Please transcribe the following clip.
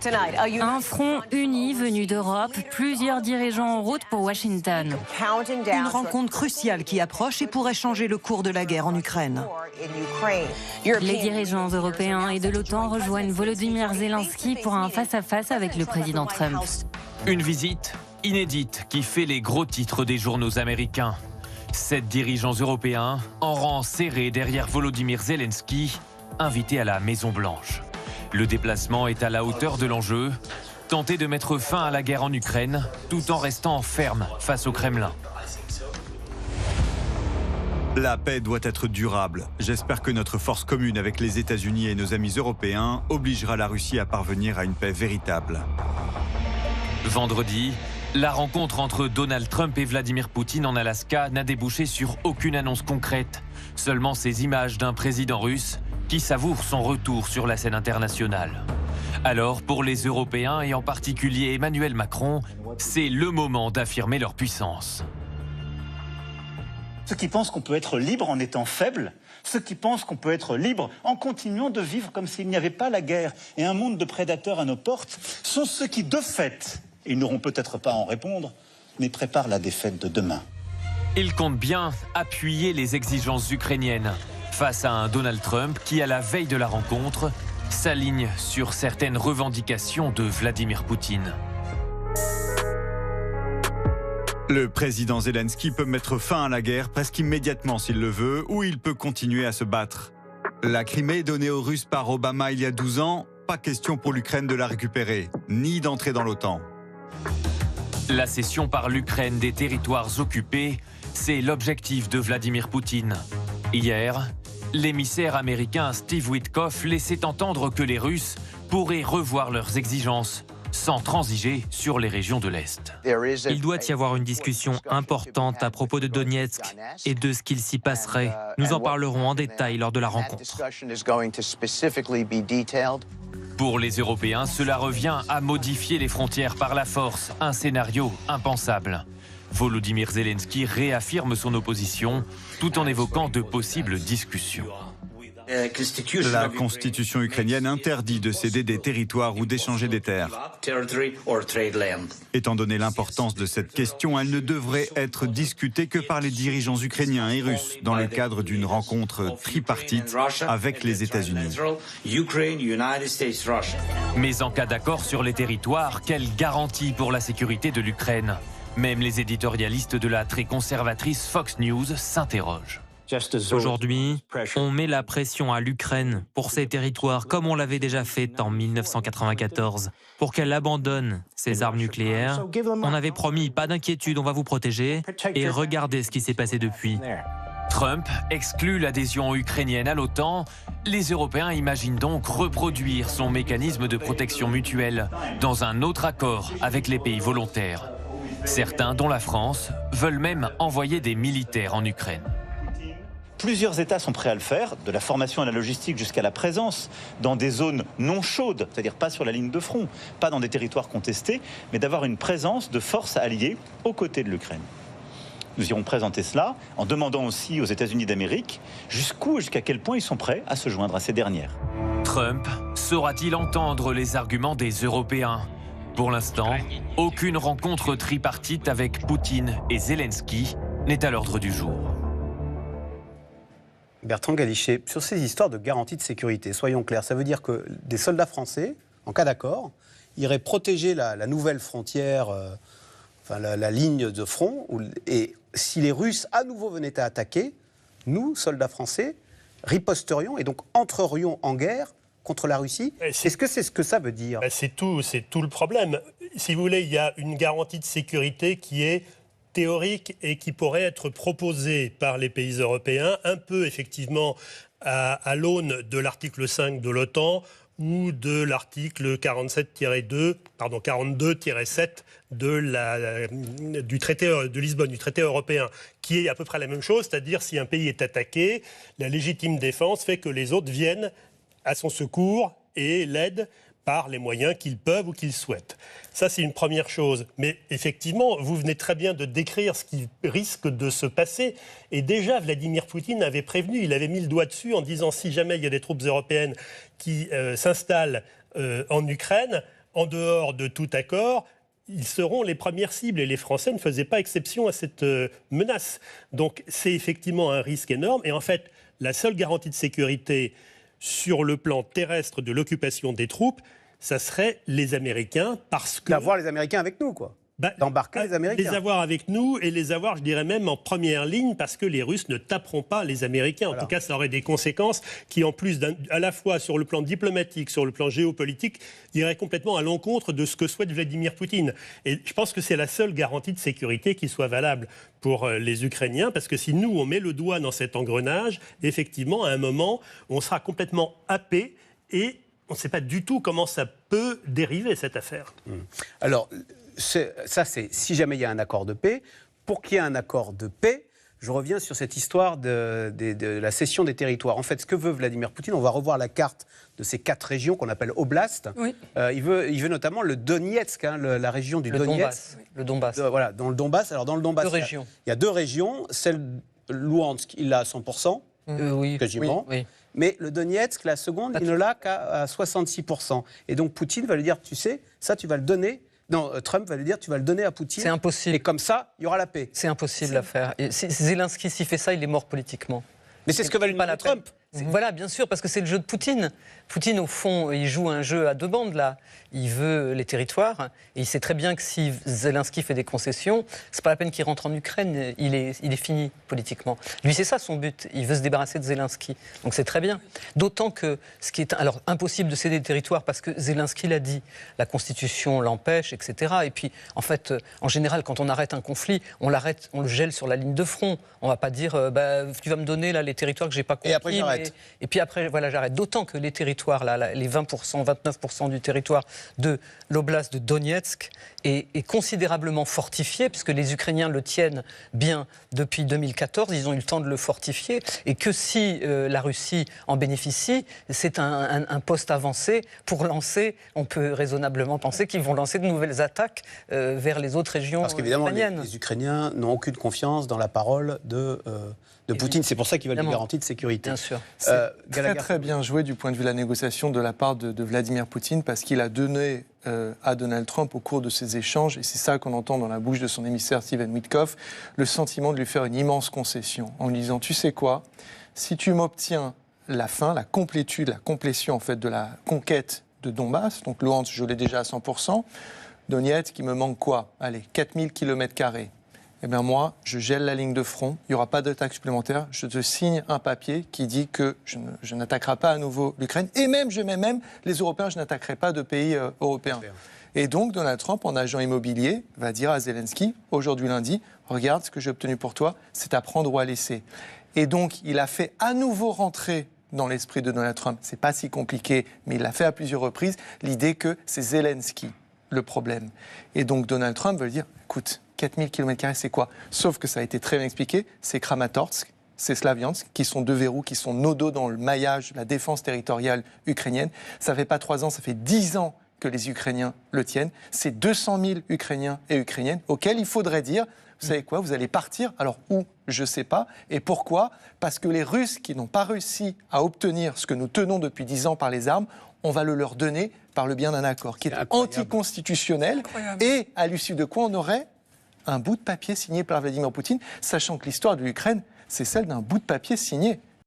Un front uni venu d'Europe, plusieurs dirigeants en route pour Washington. Une rencontre cruciale qui approche et pourrait changer le cours de la guerre en Ukraine. Les dirigeants européens et de l'OTAN rejoignent Volodymyr Zelensky pour un face-à-face avec le président Trump. Une visite inédite qui fait les gros titres des journaux américains. 7 dirigeants européens en rang serré derrière Volodymyr Zelensky, invité à la Maison-Blanche. Le déplacement est à la hauteur de l'enjeu, tenter de mettre fin à la guerre en Ukraine tout en restant ferme face au Kremlin. La paix doit être durable. J'espère que notre force commune avec les États-Unis et nos amis européens obligera la Russie à parvenir à une paix véritable. Vendredi, la rencontre entre Donald Trump et Vladimir Poutine en Alaska n'a débouché sur aucune annonce concrète. Seulement ces images d'un président russe qui savoure son retour sur la scène internationale. Alors, pour les Européens et en particulier Emmanuel Macron, c'est le moment d'affirmer leur puissance. Ceux qui pensent qu'on peut être libre en étant faible, ceux qui pensent qu'on peut être libre en continuant de vivre comme s'il n'y avait pas la guerre et un monde de prédateurs à nos portes, sont ceux qui, de fait, ils n'auront peut-être pas à en répondre, mais préparent la défaite de demain. Ils comptent bien appuyer les exigences ukrainiennes face à un Donald Trump qui, à la veille de la rencontre, s'aligne sur certaines revendications de Vladimir Poutine. Le président Zelensky peut mettre fin à la guerre presque immédiatement s'il le veut, ou il peut continuer à se battre. La Crimée donnée aux Russes par Obama il y a 12 ans, pas question pour l'Ukraine de la récupérer, ni d'entrer dans l'OTAN. La cession par l'Ukraine des territoires occupés, c'est l'objectif de Vladimir Poutine. Hier, l'émissaire américain Steve Witkoff laissait entendre que les Russes pourraient revoir leurs exigences sans transiger sur les régions de l'Est. Il doit y avoir une discussion importante à propos de Donetsk et de ce qu'il s'y passerait. Nous en parlerons en détail lors de la rencontre. Pour les Européens, cela revient à modifier les frontières par la force, un scénario impensable. Volodymyr Zelensky réaffirme son opposition tout en évoquant de possibles discussions. La constitution ukrainienne interdit de céder des territoires ou d'échanger des terres. Étant donné l'importance de cette question, elle ne devrait être discutée que par les dirigeants ukrainiens et russes dans le cadre d'une rencontre tripartite avec les États-Unis. Mais en cas d'accord sur les territoires, quelle garantie pour la sécurité de l'Ukraine? Même les éditorialistes de la très conservatrice Fox News s'interrogent. Aujourd'hui, on met la pression à l'Ukraine pour ses territoires comme on l'avait déjà fait en 1994, pour qu'elle abandonne ses armes nucléaires. On avait promis, pas d'inquiétude, on va vous protéger, et regardez ce qui s'est passé depuis. Trump exclut l'adhésion ukrainienne à l'OTAN. Les Européens imaginent donc reproduire son mécanisme de protection mutuelle dans un autre accord avec les pays volontaires. Certains, dont la France, veulent même envoyer des militaires en Ukraine. Plusieurs États sont prêts à le faire, de la formation à la logistique jusqu'à la présence dans des zones non chaudes, c'est-à-dire pas sur la ligne de front, pas dans des territoires contestés, mais d'avoir une présence de forces alliées aux côtés de l'Ukraine. Nous irons présenter cela en demandant aussi aux États-Unis d'Amérique jusqu'à quel point ils sont prêts à se joindre à ces dernières. Trump saura-t-il entendre les arguments des Européens? Pour l'instant, aucune rencontre tripartite avec Poutine et Zelensky n'est à l'ordre du jour. Bertrand Galichet, sur ces histoires de garantie de sécurité, soyons clairs, ça veut dire que des soldats français, en cas d'accord, iraient protéger la nouvelle frontière, la ligne de front, et si les Russes à nouveau venaient à attaquer, nous, soldats français, riposterions et donc entrerions en guerre contre la Russie. Est-ce que c'est ce que ça veut dire? C'est tout le problème. Si vous voulez, il y a une garantie de sécurité qui est théorique et qui pourrait être proposée par les pays européens, un peu effectivement à l'aune de l'article 5 de l'OTAN ou de l'article 42-7 du traité de Lisbonne, du traité européen, qui est à peu près la même chose, c'est-à-dire si un pays est attaqué, la légitime défense fait que les autres viennent à son secours et l'aident par les moyens qu'ils peuvent ou qu'ils souhaitent. Ça, c'est une première chose. Mais effectivement, vous venez très bien de décrire ce qui risque de se passer. Et déjà, Vladimir Poutine avait prévenu, il avait mis le doigt dessus en disant si jamais il y a des troupes européennes qui s'installent en Ukraine, en dehors de tout accord, ils seront les premières cibles et les Français ne faisaient pas exception à cette menace. Donc c'est effectivement un risque énorme et en fait la seule garantie de sécurité sur le plan terrestre de l'occupation des troupes, ça serait les Américains parce que... D'avoir les Américains avec nous, quoi. D'embarquer les Américains. Les avoir avec nous et les avoir, je dirais même, en première ligne parce que les Russes ne taperont pas les Américains. En tout cas, ça aurait des conséquences qui, en plus, à la fois sur le plan diplomatique, sur le plan géopolitique, iraient complètement à l'encontre de ce que souhaite Vladimir Poutine. Et je pense que c'est la seule garantie de sécurité qui soit valable pour les Ukrainiens parce que si nous, on met le doigt dans cet engrenage, effectivement, à un moment, on sera complètement happé et on ne sait pas du tout comment ça peut dériver, cette affaire. Alors... ça, c'est si jamais il y a un accord de paix. Pour qu'il y ait un accord de paix, je reviens sur cette histoire de la cession des territoires. En fait, ce que veut Vladimir Poutine, on va revoir la carte de ces 4 régions qu'on appelle oblasts. Oui. Il veut notamment le Donetsk, la région du Donetsk. Le Donbass. Voilà, dans le Donbass. Alors, dans le Donbass, il y a 2 régions. Celle Louhansk, il l'a à 100%, quasiment. Oui. Mais le Donetsk, la seconde, il ne l'a qu'à 66%. Et donc, Poutine va lui dire, tu sais, ça, tu vas le donner... Non, Trump va lui dire, tu vas le donner à Poutine. C'est impossible. Et comme ça, il y aura la paix. C'est impossible à faire. Et Zelensky, s'il fait ça, il est mort politiquement. Mais c'est ce que va lui demander Trump. Voilà, bien sûr, parce que c'est le jeu de Poutine. Poutine, au fond, il joue un jeu à 2 bandes, là. Il veut les territoires, et il sait très bien que si Zelensky fait des concessions, c'est pas la peine qu'il rentre en Ukraine, il est fini politiquement. Lui, c'est ça son but. Il veut se débarrasser de Zelensky. Donc c'est très bien. D'autant que ce qui est alors impossible de céder des territoires, parce que Zelensky l'a dit, la Constitution l'empêche, etc. Et puis, en fait, en général, quand on arrête un conflit, on l'arrête, on le gèle sur la ligne de front. On va pas dire, tu vas me donner là les territoires que j'ai pas conquis. Et après, j'arrête. Et puis après, voilà, j'arrête. D'autant que les territoires, là, les 20%, 29% du territoire de l'oblast de Donetsk est considérablement fortifié, puisque les Ukrainiens le tiennent bien depuis 2014, ils ont eu le temps de le fortifier, et que si la Russie en bénéficie, c'est un poste avancé pour lancer, on peut raisonnablement penser qu'ils vont lancer de nouvelles attaques vers les autres régions Parce qu'évidemment, ukrainiennes. les Ukrainiens n'ont aucune confiance dans la parole de Poutine. C'est pour ça qu'ils veulent des garanties de sécurité. Bien sûr. C'est très bien joué du point de vue de la négociation de la part de Vladimir Poutine, parce qu'il a donné à Donald Trump au cours de ces échanges, et c'est ça qu'on entend dans la bouche de son émissaire Stephen Witkoff, le sentiment de lui faire une immense concession, en lui disant, tu sais quoi, si tu m'obtiens la fin, la complétude, la complétion en fait de la conquête de Donbass, donc Luhansk, je l'ai déjà à 100%, Donetsk, il me manque quoi? Allez, 4000 km². Eh bien moi, je gèle la ligne de front, il n'y aura pas d'attaque supplémentaire, je te signe un papier qui dit que je n'attaquerai pas à nouveau l'Ukraine, et même, je mets même les Européens, je n'attaquerai pas de pays européens. Et donc Donald Trump, en agent immobilier, va dire à Zelensky, aujourd'hui lundi, regarde ce que j'ai obtenu pour toi, c'est à prendre ou à laisser. Et donc il a fait à nouveau rentrer dans l'esprit de Donald Trump, c'est pas si compliqué, mais il l'a fait à plusieurs reprises, l'idée que c'est Zelensky le problème. Et donc Donald Trump veut dire, écoute, 4000 km², c'est quoi? Sauf que ça a été très bien expliqué, c'est Kramatorsk, c'est Slaviansk, qui sont 2 verrous, qui sont nos dos dans le maillage, la défense territoriale ukrainienne. Ça fait pas 3 ans, ça fait 10 ans que les Ukrainiens le tiennent. C'est 200 000 Ukrainiens et Ukrainiennes auxquels il faudrait dire, vous savez quoi, vous allez partir, alors où? Je ne sais pas. Et pourquoi? Parce que les Russes qui n'ont pas réussi à obtenir ce que nous tenons depuis 10 ans par les armes, on va le leur donner par le bien d'un accord qui est anticonstitutionnel, et à l'issue de quoi on aurait un bout de papier signé par Vladimir Poutine, sachant que l'histoire de l'Ukraine, c'est celle d'un bout de papier signé.